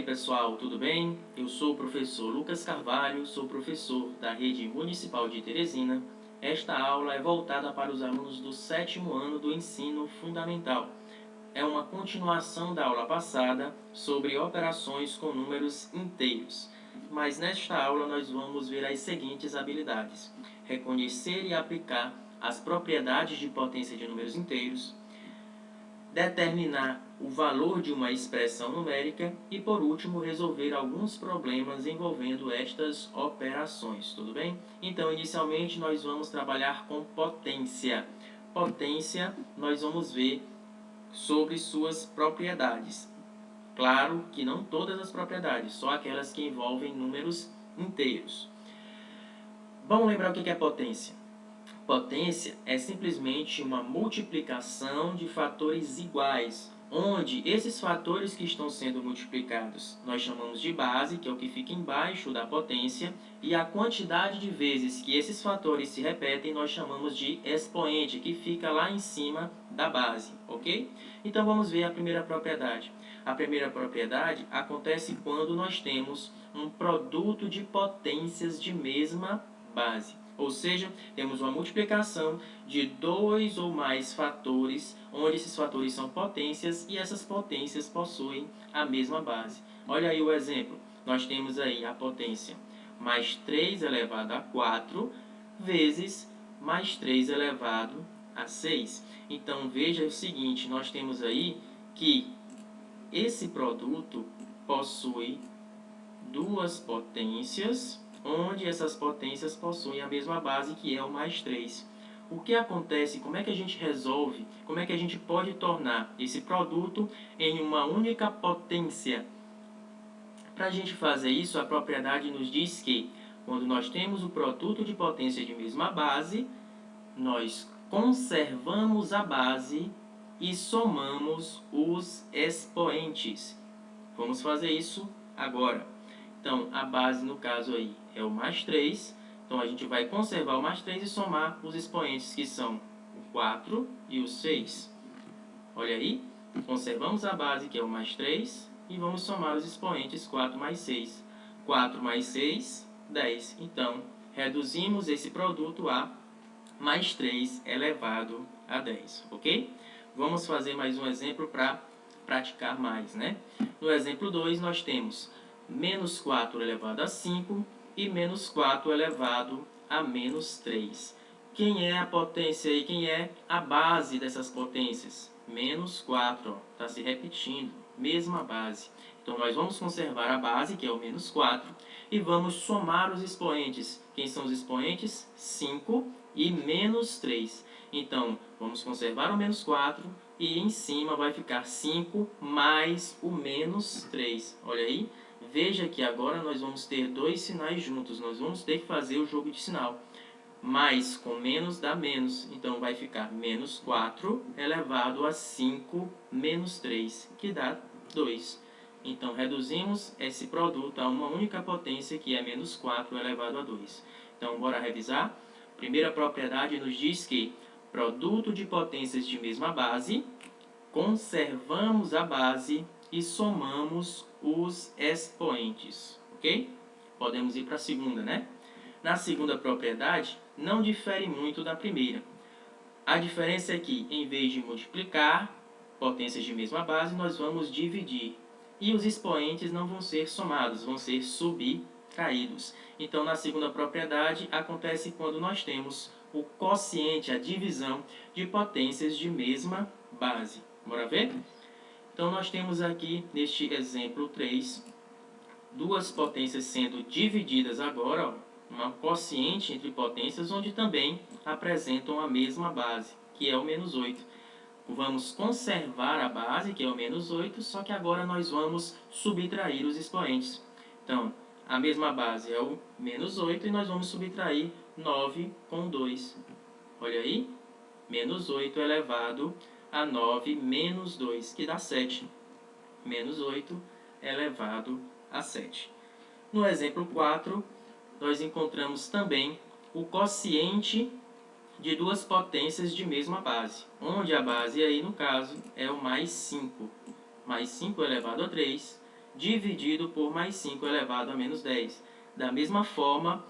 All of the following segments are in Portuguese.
pessoal, tudo bem? Eu sou o professor Lucas Carvalho, sou professor da Rede Municipal de Teresina. Esta aula é voltada para os alunos do 7º ano do ensino fundamental. É uma continuação da aula passada sobre operações com números inteiros. Mas nesta aula nós vamos ver as seguintes habilidades: reconhecer e aplicar as propriedades de potência de números inteiros, determinar o valor de uma expressão numérica e, por último, resolver alguns problemas envolvendo estas operações, tudo bem? Então, inicialmente, nós vamos trabalhar com potência. Potência, nós vamos ver sobre suas propriedades. Claro que não todas as propriedades, só aquelas que envolvem números inteiros. Vamos lembrar o que é potência? Potência é simplesmente uma multiplicação de fatores iguais, onde esses fatores que estão sendo multiplicados nós chamamos de base, que é o que fica embaixo da potência, e a quantidade de vezes que esses fatores se repetem nós chamamos de expoente, que fica lá em cima da base, ok? Então vamos ver a primeira propriedade. A primeira propriedade acontece quando nós temos um produto de potências de mesma base. Ou seja, temos uma multiplicação de dois ou mais fatores, onde esses fatores são potências e essas potências possuem a mesma base. Olha aí o exemplo. Nós temos aí a potência mais 3 elevado a 4 vezes mais 3 elevado a 6. Então, veja o seguinte, nós temos aí que esse produto possui duas potências, onde essas potências possuem a mesma base, que é o mais 3. O que acontece, como é que a gente resolve, como é que a gente pode tornar esse produto em uma única potência? Para a gente fazer isso, a propriedade nos diz que, quando nós temos o produto de potência de mesma base, nós conservamos a base e somamos os expoentes. Vamos fazer isso agora. Então, a base, no caso aí, é o mais 3. Então, a gente vai conservar o mais 3 e somar os expoentes, que são o 4 e o 6. Olha aí, conservamos a base, que é o mais 3, e vamos somar os expoentes 4 mais 6. 4 mais 6, 10. Então, reduzimos esse produto a mais 3 elevado a 10, ok? Vamos fazer mais um exemplo para praticar mais, né? No exemplo 2, nós temos menos 4 elevado a 5 e menos 4 elevado a menos 3. Quem é a potência e quem é a base dessas potências? Menos 4, está se repetindo, mesma base. Então, nós vamos conservar a base, que é o menos 4, e vamos somar os expoentes. Quem são os expoentes? 5 e menos 3. Então, vamos conservar o menos 4 e em cima vai ficar 5 mais o menos 3. Olha aí, veja que agora nós vamos ter dois sinais juntos. Nós vamos ter que fazer o jogo de sinal. Mais com menos dá menos. Então, vai ficar menos 4 elevado a 5 menos 3, que dá 2. Então, reduzimos esse produto a uma única potência, que é menos 4 elevado a 2. Então, bora revisar? Primeira propriedade nos diz que produto de potências de mesma base, conservamos a base e somamos os expoentes, ok? Podemos ir para a segunda, né? Na segunda propriedade, não difere muito da primeira. A diferença é que, em vez de multiplicar potências de mesma base, nós vamos dividir. E os expoentes não vão ser somados, vão ser subtraídos. Então, na segunda propriedade, acontece quando nós temos o quociente, a divisão de potências de mesma base. Bora ver? Então, nós temos aqui, neste exemplo 3, duas potências sendo divididas agora, ó, uma quociente entre potências, onde também apresentam a mesma base, que é o menos 8. Vamos conservar a base, que é o menos 8, só que agora nós vamos subtrair os expoentes. Então, a mesma base é o menos 8 e nós vamos subtrair 9 com 2. Olha aí, menos 8 elevado a 9 menos 2, que dá 7. Menos 8 elevado a 7. No exemplo 4, nós encontramos também o quociente de duas potências de mesma base, onde a base aí, no caso, é o mais 5. Mais 5 elevado a 3, dividido por mais 5 elevado a menos 10. Da mesma forma,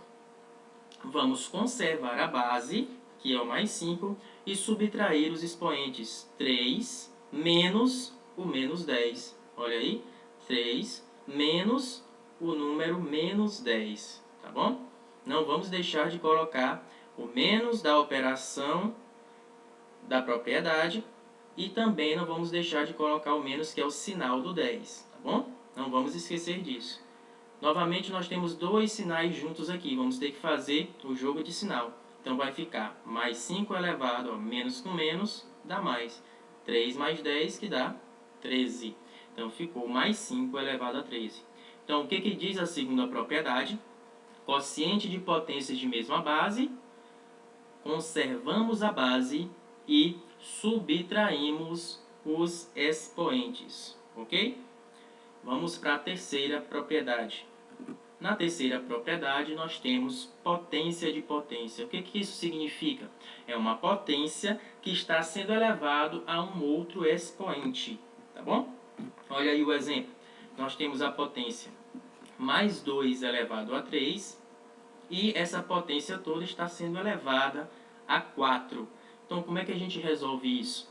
vamos conservar a base, que é o mais 5, e subtrair os expoentes 3 menos o menos 10. Olha aí, 3 menos o número menos 10, tá bom? Não vamos deixar de colocar o menos da operação da propriedade e também não vamos deixar de colocar o menos, que é o sinal do 10, tá bom? Não vamos esquecer disso. Novamente, nós temos dois sinais juntos aqui. Vamos ter que fazer o jogo de sinal. Então, vai ficar mais 5 elevado a menos com menos, dá mais. 3 mais 10, que dá 13. Então, ficou mais 5 elevado a 13. Então, o que diz a segunda propriedade? Quociente de potências de mesma base, conservamos a base e subtraímos os expoentes, ok? Vamos para a terceira propriedade. Na terceira propriedade, nós temos potência de potência. O que isso significa? É uma potência que está sendo elevado a um outro expoente, tá bom? Olha aí o exemplo. Nós temos a potência mais 2 elevado a 3 e essa potência toda está sendo elevada a 4. Então, como é que a gente resolve isso?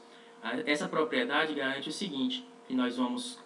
Essa propriedade garante o seguinte, que nós vamos,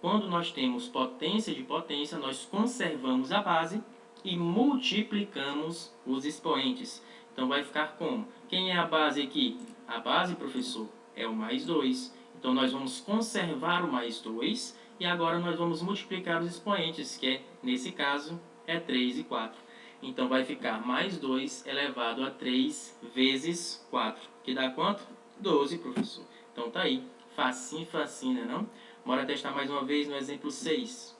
quando nós temos potência de potência, nós conservamos a base e multiplicamos os expoentes. Então, vai ficar como? Quem é a base aqui? A base, professor, é o mais 2. Então, nós vamos conservar o mais 2 e agora nós vamos multiplicar os expoentes, que é, nesse caso, é 3 e 4. Então, vai ficar mais 2 elevado a 3 vezes 4, que dá quanto? 12, professor. Então, tá aí. Facinho, facinho, né não? Bora testar mais uma vez no exemplo 6.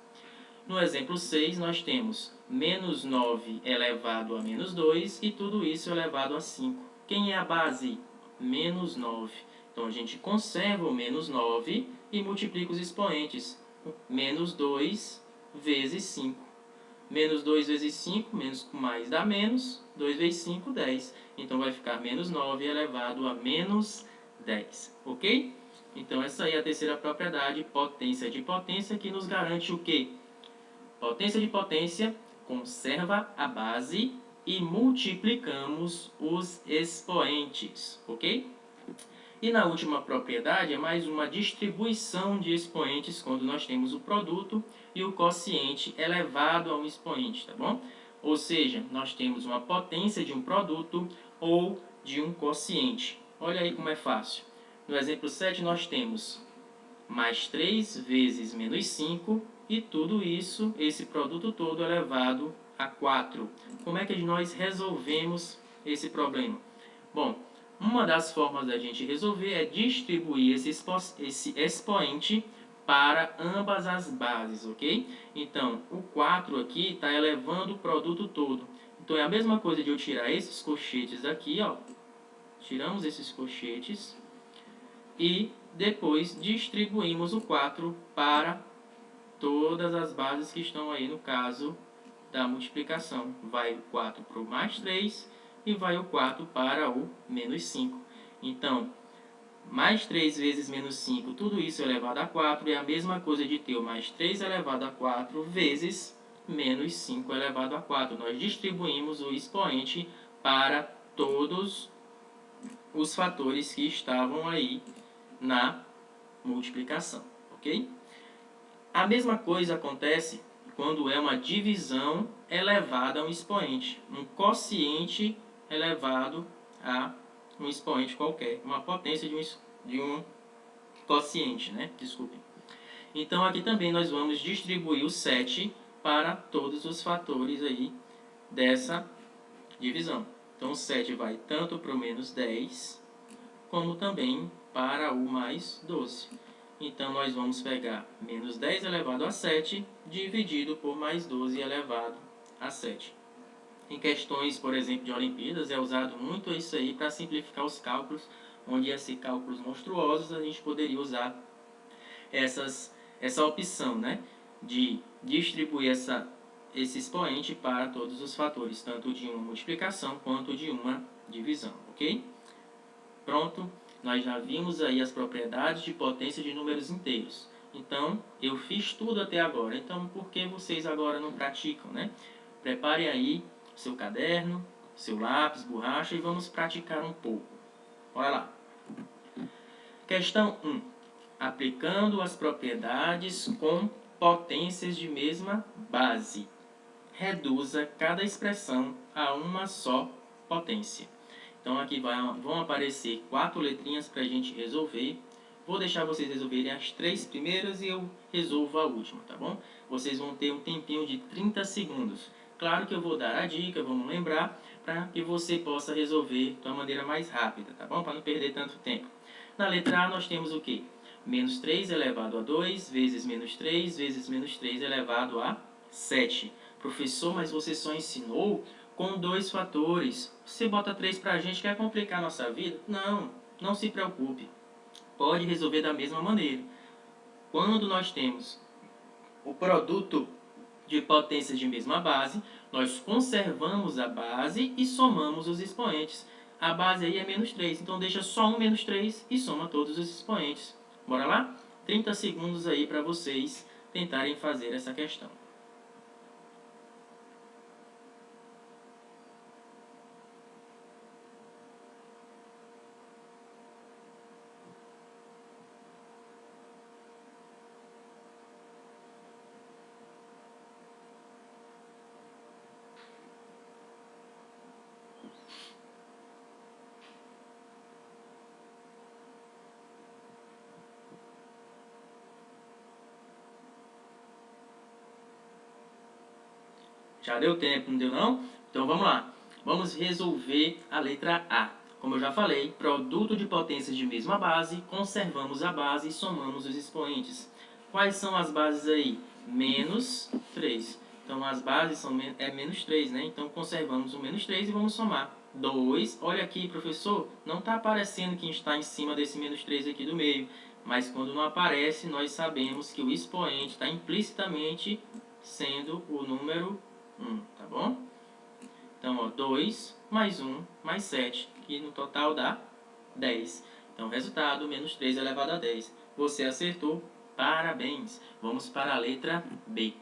No exemplo 6, nós temos menos 9 elevado a menos 2 e tudo isso elevado a 5. Quem é a base? Menos 9. Então, a gente conserva o menos 9 e multiplica os expoentes. Menos 2 vezes 5. Menos 2 vezes 5, menos com mais dá menos. 2 vezes 5, 10. Então, vai ficar menos 9 elevado a menos 10. Ok? Então, essa aí é a terceira propriedade, potência de potência, que nos garante o quê? Potência de potência conserva a base e multiplicamos os expoentes. Ok? E na última propriedade é mais uma distribuição de expoentes quando nós temos o produto e o quociente elevado a um expoente, tá bom? Ou seja, nós temos uma potência de um produto ou de um quociente. Olha aí como é fácil. No exemplo 7 nós temos mais 3 vezes menos 5 e tudo isso, esse produto todo elevado a 4. Como é que nós resolvemos esse problema? Bom, uma das formas da gente resolver é distribuir esse expoente para ambas as bases, ok? Então, o 4 aqui está elevando o produto todo. Então, é a mesma coisa de eu tirar esses colchetes aqui, ó. Tiramos esses colchetes e depois distribuímos o 4 para todas as bases que estão aí no caso da multiplicação. Vai o 4 para o mais 3 e vai o 4 para o menos 5. Então, mais 3 vezes menos 5, tudo isso elevado a 4, é a mesma coisa de ter o mais 3 elevado a 4 vezes menos 5 elevado a 4. Nós distribuímos o expoente para todos os fatores que estavam aí na multiplicação, ok? A mesma coisa acontece quando é uma divisão elevada a um expoente, um quociente elevado a um expoente qualquer, uma potência de um quociente, né? Desculpem. Então, aqui também nós vamos distribuir o 7 para todos os fatores aí dessa divisão. Então, o 7 vai tanto para o menos 10, como também para o mais 12. Então, nós vamos pegar menos 10 elevado a 7, dividido por mais 12 elevado a 7. Em questões, por exemplo, de Olimpíadas, é usado muito isso aí para simplificar os cálculos, onde ia ser cálculos monstruosos, a gente poderia usar essa opção, né, de distribuir esse expoente para todos os fatores, tanto de uma multiplicação quanto de uma divisão, ok? Pronto, nós já vimos aí as propriedades de potência de números inteiros. Então, eu fiz tudo até agora. Então, por que vocês agora não praticam, né? Prepare aí seu caderno, seu lápis, borracha e vamos praticar um pouco. Bora lá. Questão 1. Aplicando as propriedades com potências de mesma base. Reduza cada expressão a uma só potência. Então, aqui vão aparecer 4 letrinhas para a gente resolver. Vou deixar vocês resolverem as 3 primeiras e eu resolvo a última, tá bom? Vocês vão ter um tempinho de 30 segundos. Claro que eu vou dar a dica, vamos lembrar, para que você possa resolver de uma maneira mais rápida, tá bom? Para não perder tanto tempo. Na letra A nós temos o quê? Menos 3 elevado a 2 vezes menos 3 vezes menos 3 elevado a 7. Professor, mas você só ensinou com 2 fatores. Você bota 3 para a gente, quer complicar a nossa vida? Não, não se preocupe. Pode resolver da mesma maneira. Quando nós temos o produto de potências de mesma base, nós conservamos a base e somamos os expoentes. A base aí é menos 3, então deixa só um menos 3 e soma todos os expoentes. Bora lá? 30 segundos aí para vocês tentarem fazer essa questão. Já deu tempo, não deu não? Então vamos lá. Vamos resolver a letra A. Como eu já falei, produto de potências de mesma base, conservamos a base e somamos os expoentes. Quais são as bases aí? Menos 3. Então as bases são menos 3, né? Então conservamos o menos 3 e vamos somar. 2. Olha aqui, professor, não está aparecendo que está em cima desse menos 3 aqui do meio. Mas quando não aparece, nós sabemos que o expoente está implicitamente sendo o número 1, tá bom? Então, ó, 2 mais 1 mais 7, que no total dá 10. Então, resultado, menos 3 elevado a 10. Você acertou, parabéns. Vamos para a letra B.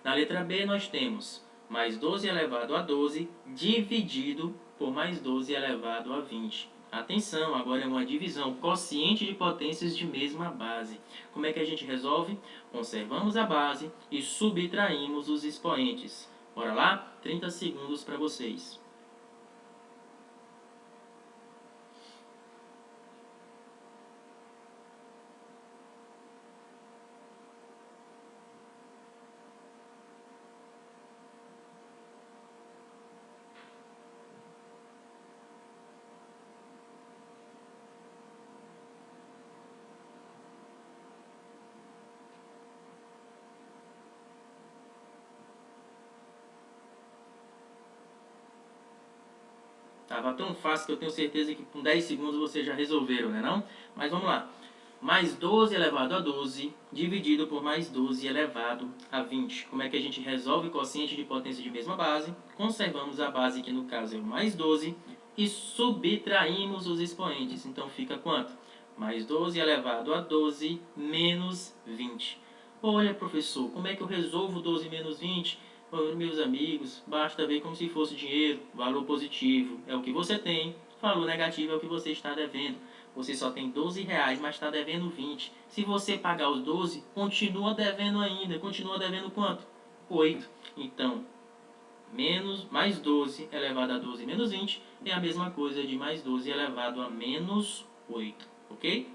Na letra B, nós temos mais 12 elevado a 12 dividido por mais 12 elevado a 20. Atenção, agora é uma divisão, quociente de potências de mesma base. Como é que a gente resolve? Conservamos a base e subtraímos os expoentes. Bora lá? 30 segundos para vocês. Tava tão fácil que eu tenho certeza que com 10 segundos vocês já resolveram, né não? Mas vamos lá. Mais 12 elevado a 12 dividido por mais 12 elevado a 20. Como é que a gente resolve o quociente de potência de mesma base? Conservamos a base, que no caso é o mais 12, e subtraímos os expoentes. Então fica quanto? Mais 12 elevado a 12 menos 20. Olha, professor, como é que eu resolvo 12 menos 20? Meus amigos, basta ver como se fosse dinheiro. Valor positivo é o que você tem, valor negativo é o que você está devendo. Você só tem 12 reais, mas está devendo 20. Se você pagar os 12, continua devendo ainda. Continua devendo quanto? 8. Então, mais 12 elevado a 12 menos 20 é a mesma coisa de mais 12 elevado a menos 8. Ok?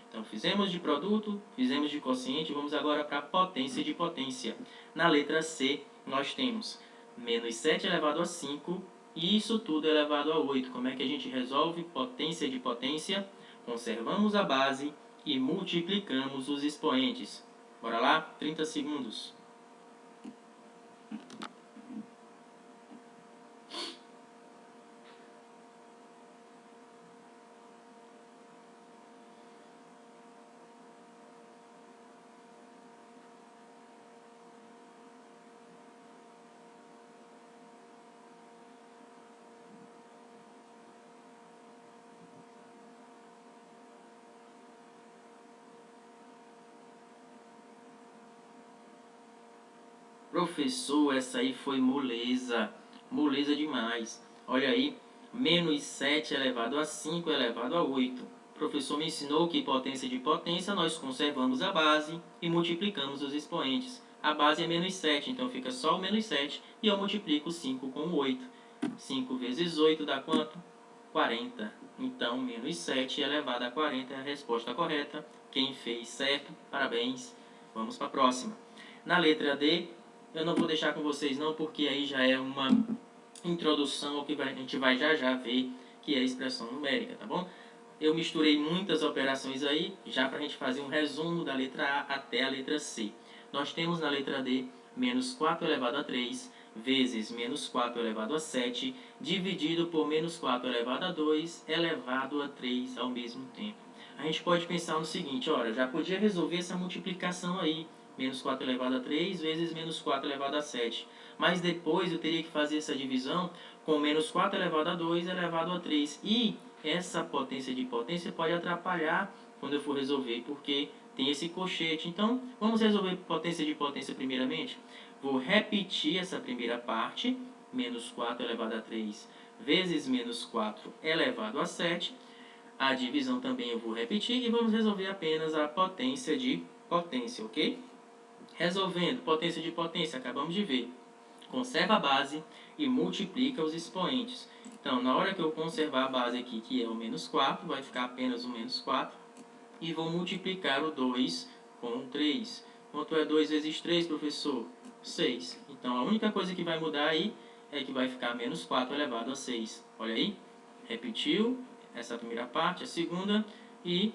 Então, fizemos de produto, fizemos de quociente, vamos agora para a potência de potência. Na letra C, nós temos menos 7 elevado a 5, e isso tudo elevado a 8. Como é que a gente resolve potência de potência? Conservamos a base e multiplicamos os expoentes. Bora lá? 30 segundos. Professor, essa aí foi moleza. Moleza demais. Olha aí, menos 7 elevado a 5 elevado a 8. O professor me ensinou que potência de potência nós conservamos a base e multiplicamos os expoentes. A base é menos 7, então fica só o menos 7 e eu multiplico 5 com o 8. 5 vezes 8 dá quanto? 40. Então, menos 7 elevado a 40 é a resposta correta. Quem fez certo, parabéns. Vamos para a próxima. Na letra D, eu não vou deixar com vocês não, porque aí já é uma introdução ao que a gente vai já ver, que é a expressão numérica, tá bom? Eu misturei muitas operações aí, já para a gente fazer um resumo da letra A até a letra C. Nós temos na letra D, menos 4 elevado a 3, vezes menos 4 elevado a 7, dividido por menos 4 elevado a 2, elevado a 3 ao mesmo tempo. A gente pode pensar no seguinte, olha, já podia resolver essa multiplicação aí, menos 4 elevado a 3 vezes menos 4 elevado a 7. Mas depois eu teria que fazer essa divisão com menos 4 elevado a 2 elevado a 3. E essa potência de potência pode atrapalhar quando eu for resolver, porque tem esse cochete. Então, vamos resolver potência de potência primeiramente. Vou repetir essa primeira parte, menos 4 elevado a 3 vezes menos 4 elevado a 7. A divisão também eu vou repetir e vamos resolver apenas a potência de potência, ok? Resolvendo potência de potência, acabamos de ver. Conserva a base e multiplica os expoentes. Então, na hora que eu conservar a base aqui, que é o menos 4, vai ficar apenas o menos 4. E vou multiplicar o 2 com o 3. Quanto é 2 vezes 3, professor? 6. Então, a única coisa que vai mudar aí é que vai ficar menos 4 elevado a 6. Olha aí, repetiu essa primeira parte, a segunda, e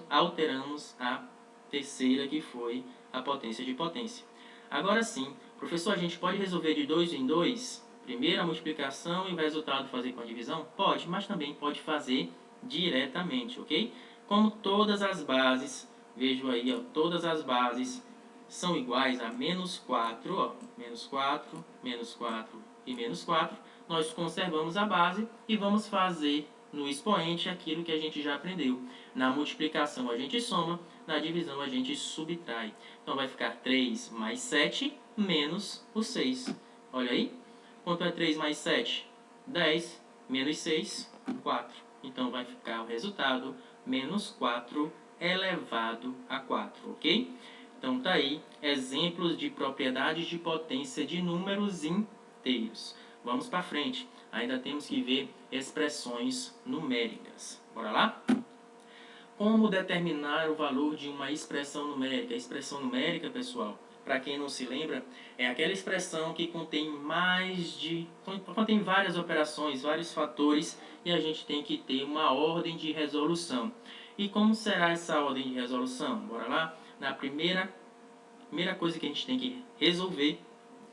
alteramos a terceira, que foi a potência de potência. Agora sim, professor, a gente pode resolver de 2 em 2? Primeiro a multiplicação e o resultado fazer com a divisão? Pode, mas também pode fazer diretamente, ok? Como todas as bases, vejo aí, ó, todas as bases são iguais a menos 4, ó, menos 4, menos 4 e menos 4, nós conservamos a base e vamos fazer no expoente aquilo que a gente já aprendeu. Na multiplicação a gente soma, na divisão a gente subtrai. Então vai ficar 3 mais 7 menos o 6. Olha aí. Quanto é 3 mais 7? 10 menos 6, 4. Então vai ficar o resultado menos 4 elevado a 4, ok? Então tá aí exemplos de propriedades de potência de números inteiros. Vamos para frente. Ainda temos que ver expressões numéricas. Bora lá? Como determinar o valor de uma expressão numérica? A expressão numérica, pessoal, para quem não se lembra, é aquela expressão que contém contém várias operações, vários fatores, e a gente tem que ter uma ordem de resolução. E como será essa ordem de resolução? Bora lá? Na primeira coisa que a gente tem que resolver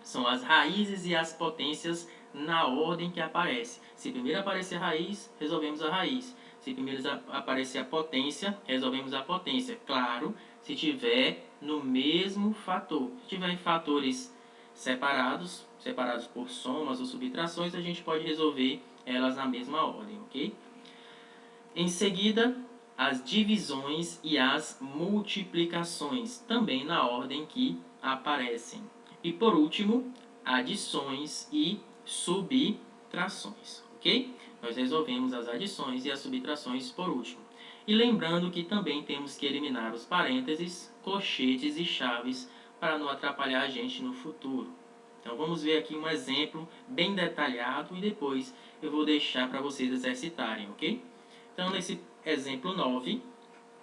são as raízes e as potências na ordem que aparece. Se primeiro aparecer a raiz, resolvemos a raiz. Se primeiro aparecer a potência, resolvemos a potência. Claro, se tiver no mesmo fator. Se tiver em fatores separados por somas ou subtrações, a gente pode resolver elas na mesma ordem, ok? Em seguida, as divisões e as multiplicações, também na ordem que aparecem. E por último, adições e subtrações, ok? Nós resolvemos as adições e as subtrações por último. E lembrando que também temos que eliminar os parênteses, colchetes e chaves para não atrapalhar a gente no futuro. Então vamos ver aqui um exemplo bem detalhado e depois eu vou deixar para vocês exercitarem, ok? Então nesse exemplo 9,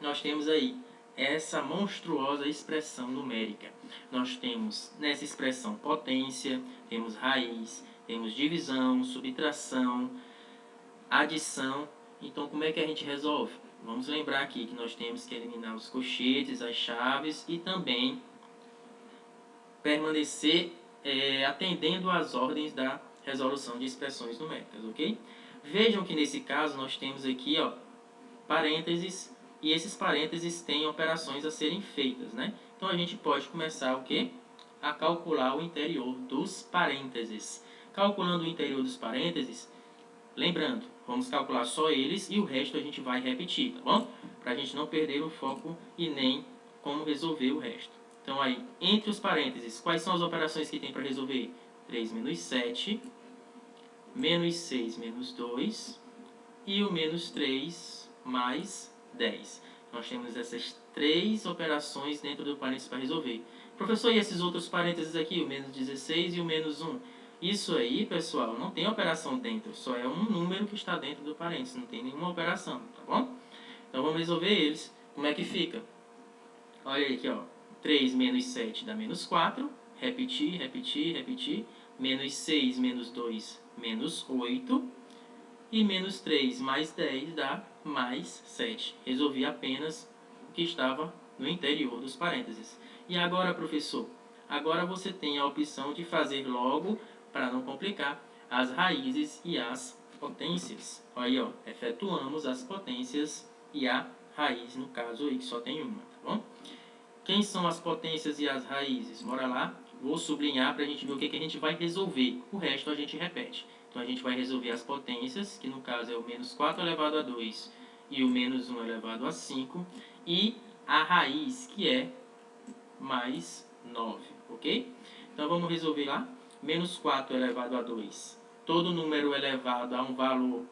nós temos aí essa monstruosa expressão numérica. Nós temos nessa expressão potência, temos raiz, temos divisão, subtração, adição. Então como é que a gente resolve? Vamos lembrar aqui que nós temos que eliminar os colchetes, as chaves e também permanecer atendendo às ordens da resolução de expressões numéricas, ok? Vejam que nesse caso nós temos aqui, ó, parênteses, e esses parênteses têm operações a serem feitas, né? Então a gente pode começar o quê? A calcular o interior dos parênteses. Calculando o interior dos parênteses, lembrando, vamos calcular só eles e o resto a gente vai repetir, tá bom? Para a gente não perder o foco e nem como resolver o resto. Então, aí, entre os parênteses, quais são as operações que tem para resolver? 3 menos 7, menos 6 menos 2 e o menos 3 mais 10. Nós temos essas 3 operações dentro do parênteses para resolver. Professor, e esses outros parênteses aqui, o menos 16 e o menos 1? Isso aí, pessoal, não tem operação dentro, só é um número que está dentro do parênteses, não tem nenhuma operação, tá bom? Então vamos resolver eles. Como é que fica? Olha aí aqui, ó. 3 menos 7 dá menos 4. Repetir, repetir, repetir. Menos 6 menos 2, menos 8. E menos 3 mais 10 dá mais 7. Resolvi apenas o que estava no interior dos parênteses. E agora, professor? Agora você tem a opção de fazer logo, para não complicar, as raízes e as potências. Aí, ó, efetuamos as potências e a raiz, no caso aí, que só tem uma, tá bom? Quem são as potências e as raízes? Bora lá, vou sublinhar para a gente ver o que a gente vai resolver. O resto a gente repete. Então, a gente vai resolver as potências, que no caso é o menos 4 elevado a 2 e o menos 1 elevado a 5. E a raiz, que é mais 9, ok? Então, vamos resolver lá. Menos 4 elevado a 2. Todo número elevado a um valor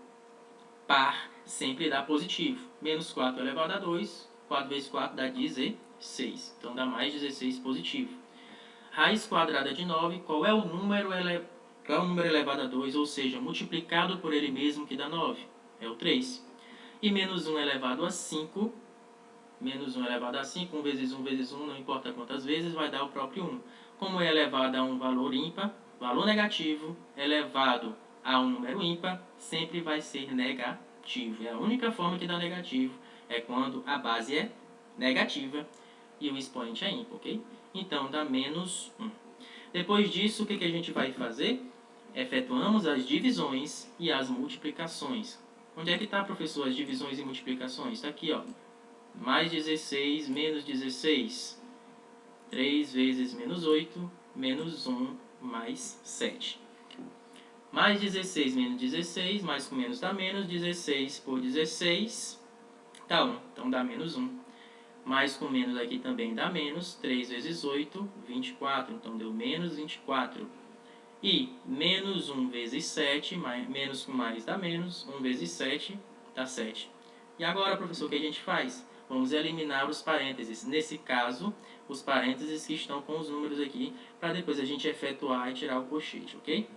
par sempre dá positivo. Menos 4 elevado a 2, 4 vezes 4 dá 16. Então, dá mais 16 positivo. Raiz quadrada de 9, qual é o número elevado a 2, ou seja, multiplicado por ele mesmo, que dá 9? É o 3. E menos 1 elevado a 5, menos 1 elevado a 5, 1 vezes 1, não importa quantas vezes, vai dar o próprio 1. Como é elevado a um valor ímpar, valor negativo elevado a um número ímpar, sempre vai ser negativo. É a única forma que dá negativo, é quando a base é negativa e o expoente é ímpar, ok? Então, dá menos 1. Depois disso, o que a gente vai fazer? Efetuamos as divisões e as multiplicações. Onde é que está, professor, as divisões e multiplicações? Está aqui, ó. Mais 16, menos 16. 3 vezes menos 8, menos 1, mais 7. Mais 16 menos 16, mais com menos dá menos. 16 por 16 dá 1, então dá menos 1. Mais com menos aqui também dá menos. 3 vezes 8, 24, então deu menos 24. E menos 1 vezes 7, menos com mais dá menos. 1 vezes 7 dá 7. E agora, professor, o que a gente faz? Vamos eliminar os parênteses. Nesse caso, os parênteses que estão com os números aqui, para depois a gente efetuar e tirar o colchete, ok?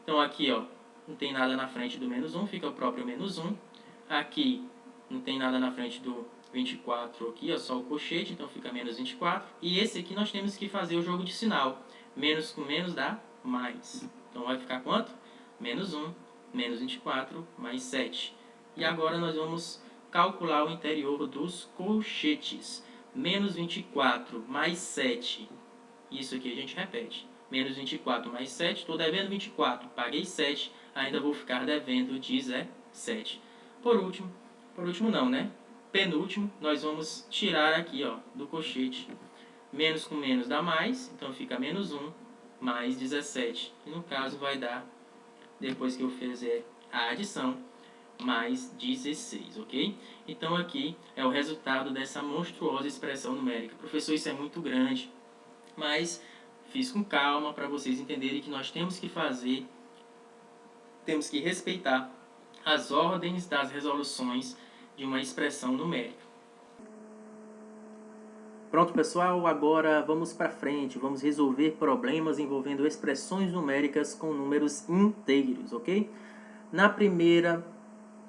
Então aqui, ó, não tem nada na frente do menos 1, fica o próprio menos 1. Aqui não tem nada na frente do 24 aqui, ó, só o colchete, então fica menos 24. E esse aqui nós temos que fazer o jogo de sinal. Menos com menos dá mais. Então vai ficar quanto? Menos 1, menos 24, mais 7. E agora nós vamos calcular o interior dos colchetes. Menos 24 mais 7. Isso aqui a gente repete. Menos 24 mais 7, estou devendo 24, paguei 7, ainda vou ficar devendo 17. Por último não, né? Penúltimo, nós vamos tirar aqui, ó, do colchete. Menos com menos dá mais, então fica menos 1 mais 17. E no caso vai dar, depois que eu fizer a adição, mais 16, ok? Então aqui é o resultado dessa monstruosa expressão numérica. Professor, isso é muito grande, mas fiz com calma para vocês entenderem que nós temos que respeitar as ordens das resoluções de uma expressão numérica. Pronto, pessoal, agora vamos para frente, vamos resolver problemas envolvendo expressões numéricas com números inteiros, ok? Na primeira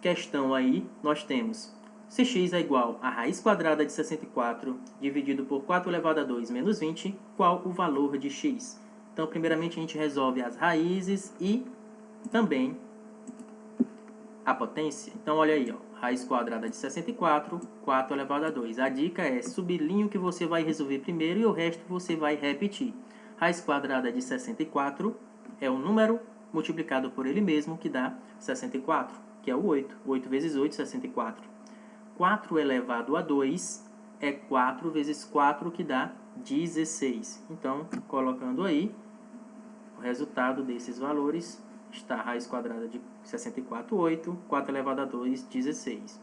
questão aí, nós temos se x é igual a raiz quadrada de 64 dividido por 4 elevado a 2 menos 20, qual o valor de x? Então, primeiramente, a gente resolve as raízes e também a potência. Então, olha aí, ó, raiz quadrada de 64, 4 elevado a 2. A dica é sublinhe o que você vai resolver primeiro e o resto você vai repetir. Raiz quadrada de 64 é um número multiplicado por ele mesmo, que dá 64, que é o 8. 8 vezes 8, 64. 4 elevado a 2 é 4 vezes 4, que dá 16. Então, colocando aí, o resultado desses valores está a raiz quadrada de 64, 8, 4 elevado a 2, 16.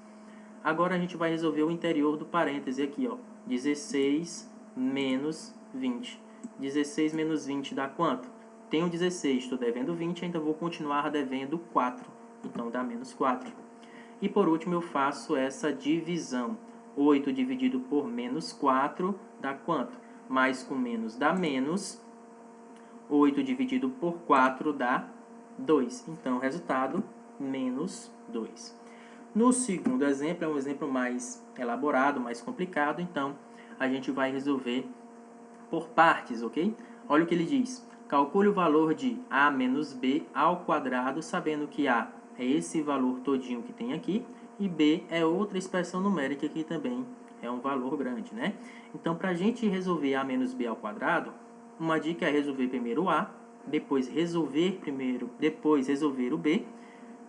Agora a gente vai resolver o interior do parêntese aqui, ó. 16 menos 20. 16 menos 20 dá quanto? Tenho 16, estou devendo 20, ainda vou continuar devendo 4. Então, dá menos 4. E, por último, eu faço essa divisão. 8 dividido por menos 4 dá quanto? Mais com menos dá menos. 8 dividido por 4 dá 2. Então, o resultado, menos 2. No segundo exemplo, é um exemplo mais elaborado, mais complicado. Então, a gente vai resolver por partes, ok? Olha o que ele diz. Calcule o valor de a menos b ao quadrado, sabendo que a é esse valor todinho que tem aqui, e b é outra expressão numérica que também é um valor grande, né? Então, para a gente resolver a menos b ao quadrado, uma dica é resolver primeiro a, depois resolver o b,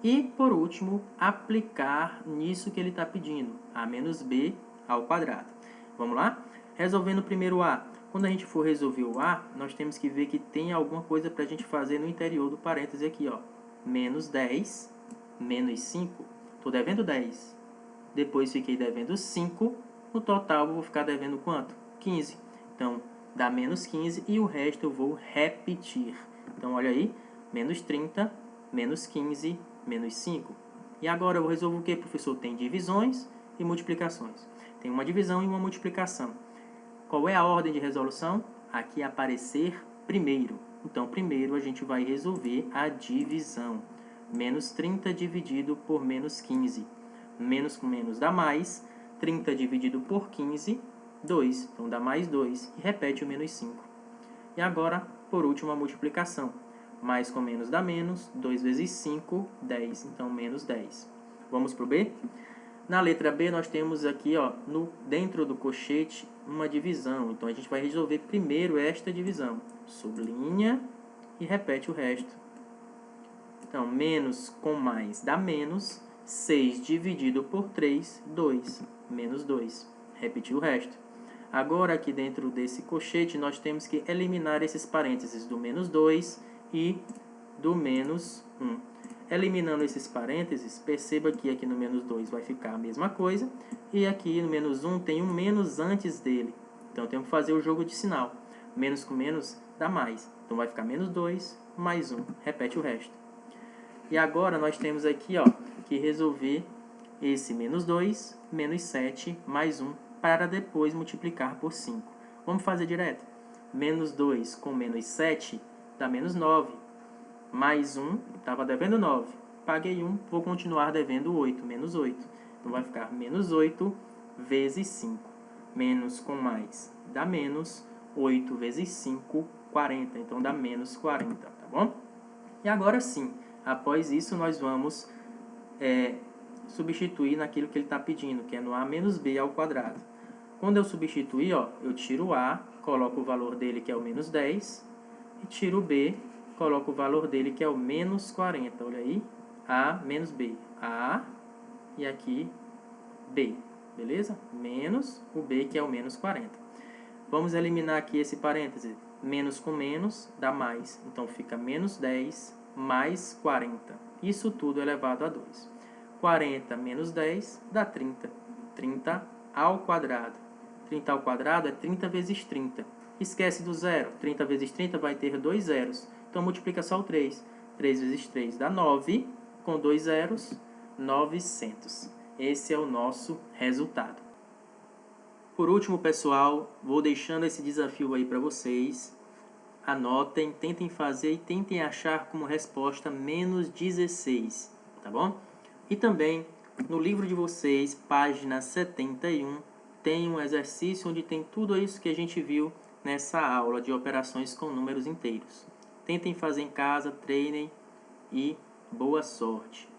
e, por último, aplicar nisso que ele está pedindo, a menos b ao quadrado. Vamos lá? Resolvendo primeiro a. Quando a gente for resolver o a, nós temos que ver que tem alguma coisa para a gente fazer no interior do parêntese aqui, ó. Menos 10, menos 5. Estou devendo 10. Depois fiquei devendo 5. No total, eu vou ficar devendo quanto? 15. Então, dá menos 15 e o resto eu vou repetir. Então, olha aí. Menos 30, menos 15, menos 5. E agora eu resolvo o que, professor? Tem divisões e multiplicações. Tem uma divisão e uma multiplicação. Qual é a ordem de resolução? Aqui aparecer primeiro. Então, primeiro a gente vai resolver a divisão. Menos 30 dividido por menos 15. Menos com menos dá mais. 30 dividido por 15, 2. Então, dá mais 2. E repete o menos 5. E agora, por último, a multiplicação. Mais com menos dá menos. 2 vezes 5, 10. Então, menos 10. Vamos para o B? Na letra B, nós temos aqui, ó, dentro do colchete, uma divisão. Então, a gente vai resolver primeiro esta divisão. Sublinha e repete o resto. Então, menos com mais dá menos. 6 dividido por 3, 2. Menos 2. Repetir o resto. Agora, aqui dentro desse colchete, nós temos que eliminar esses parênteses do menos 2 e do menos 1. Eliminando esses parênteses, perceba que aqui no menos 2 vai ficar a mesma coisa. E aqui no menos 1 tem um menos antes dele. Então, temos que fazer o jogo de sinal. Menos com menos dá mais. Então, vai ficar menos 2 mais 1. Repete o resto. E agora, nós temos aqui, ó, que resolver esse menos 2, menos 7, mais 1, para depois multiplicar por 5. Vamos fazer direto. Menos 2 com menos 7 dá menos 9. Mais 1, estava devendo 9. Paguei 1, vou continuar devendo 8, menos 8. Então, vai ficar menos 8 vezes 5. Menos com mais dá menos. 8 vezes 5, 40. Então, dá menos 40, tá bom? E agora sim, após isso, nós vamos substituir naquilo que ele está pedindo, que é no a menos b ao quadrado. Quando eu substituir, ó, eu tiro o a, coloco o valor dele, que é o menos 10, e tiro o b, coloco o valor dele, que é o menos 40. Olha aí, a menos b. A e aqui b, beleza? Menos o b, que é o menos 40. Vamos eliminar aqui esse parêntese. Menos com menos dá mais. Então, fica menos 10 mais 40. Isso tudo elevado a 2. 40 menos 10 dá 30. 30 ao quadrado. 30 ao quadrado é 30 vezes 30. Esquece do zero. 30 vezes 30 vai ter 2 zeros. Então, multiplica só o 3. 3 vezes 3 dá 9. Com 2 zeros, 900. Esse é o nosso resultado. Por último, pessoal, vou deixando esse desafio aí para vocês. Anotem, tentem fazer e tentem achar como resposta menos 16, tá bom? E também, no livro de vocês, página 71, tem um exercício onde tem tudo isso que a gente viu nessa aula de operações com números inteiros. Tentem fazer em casa, treinem e boa sorte!